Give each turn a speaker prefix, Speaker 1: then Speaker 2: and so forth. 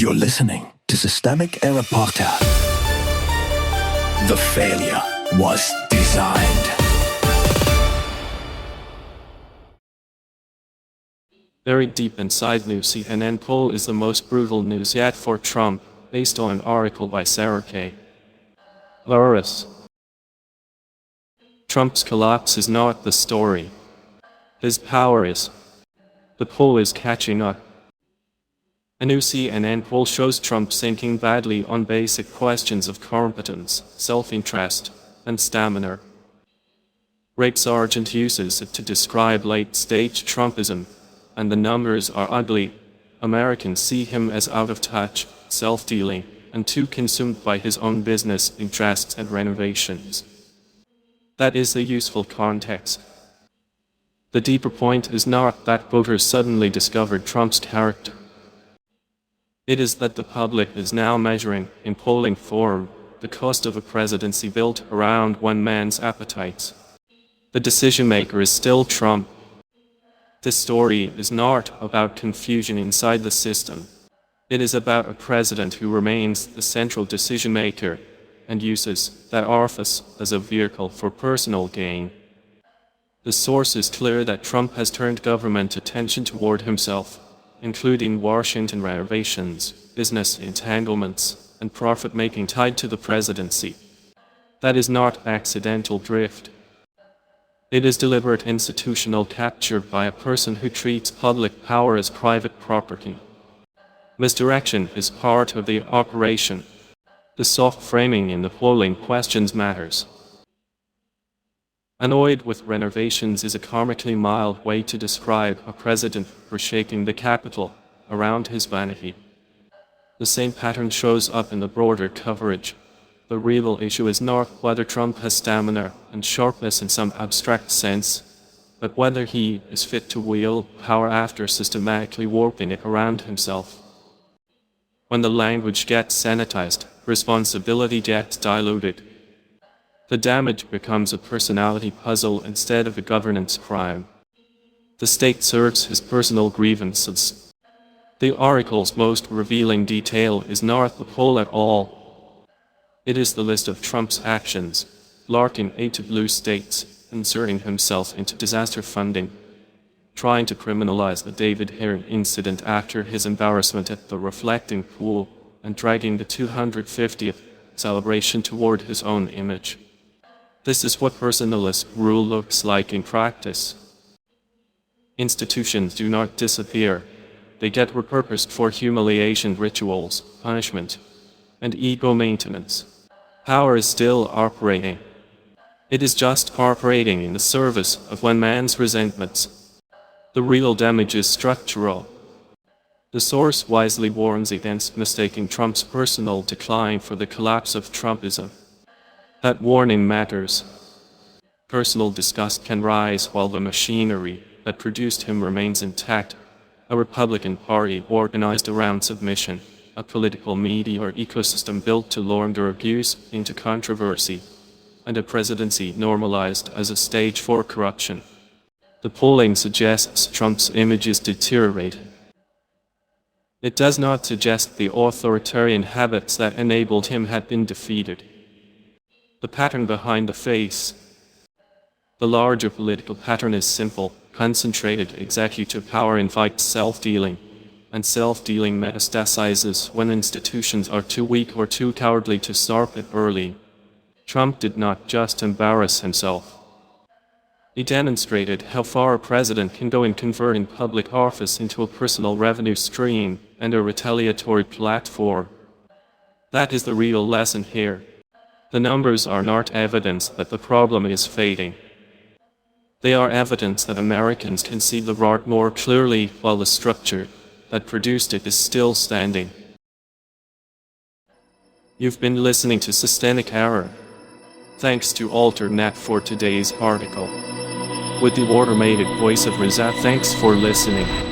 Speaker 1: You're listening to Systemic Error Podcast. The failure was designed.
Speaker 2: Buried deep inside new CNN poll is the most brutal news yet for Trump, based on an article by Sargent. Loris. Trump's collapse is not the story. His power is. The poll is catching up. A new CNN poll shows Trump sinking badly on basic questions of competence, self-interest, and stamina. Sargent uses it to describe late-stage Trumpism, and the numbers are ugly. Americans see him as out of touch, self-dealing, and too consumed by his own business interests and renovations. That is the useful context. The deeper point is not that voters suddenly discovered Trump's character. It is that the public is now measuring, in polling form, the cost of a presidency built around one man's appetites. The decision-maker is still Trump. This story is not about confusion inside the system. It is about a president who remains the central decision-maker and uses that office as a vehicle for personal gain. The source is clear that Trump has turned government attention toward himself, including Washington renovations, business entanglements, and profit-making tied to the presidency. That is not accidental drift. It is deliberate institutional capture by a person who treats public power as private property. Misdirection is part of the operation. The soft framing in the polling questions matters. Annoyed with renovations is a comically mild way to describe a president for shaking the Capitol around his vanity. The same pattern shows up in the broader coverage. The real issue is not whether Trump has stamina and sharpness in some abstract sense, but whether he is fit to wield power after systematically warping it around himself. When the language gets sanitized, responsibility gets diluted. The damage becomes a personality puzzle instead of a governance crime. The state serves his personal grievances. The article's most revealing detail is not the poll at all. It is the list of Trump's actions, larking aid to blue states, inserting himself into disaster funding, trying to criminalize the David Heron incident after his embarrassment at the reflecting pool, and dragging the 250th celebration toward his own image. This is what personalist rule looks like in practice. Institutions do not disappear. They get repurposed for humiliation rituals, punishment, and ego maintenance. Power is still operating. It is just operating in the service of one man's resentments. The real damage is structural. The source wisely warns against mistaking Trump's personal decline for the collapse of Trumpism. That warning matters. Personal disgust can rise while the machinery that produced him remains intact. A Republican Party organized around submission, a political media or ecosystem built to launder abuse into controversy, and a presidency normalized as a stage for corruption. The polling suggests Trump's image is deteriorating. It does not suggest the authoritarian habits that enabled him had been defeated. The pattern behind the face. The larger political pattern is simple. Concentrated executive power invites self-dealing, and self-dealing metastasizes when institutions are too weak or too cowardly to stop it early. Trump did not just embarrass himself. He demonstrated how far a president can go in converting public office into a personal revenue stream and a retaliatory platform. That is the real lesson here. The numbers are not evidence that the problem is fading. They are evidence that Americans can see the rot more clearly while the structure that produced it is still standing. You've been listening to Systemic Error. Thanks to AlterNet for today's article. With the automated voice of Riza, thanks for listening.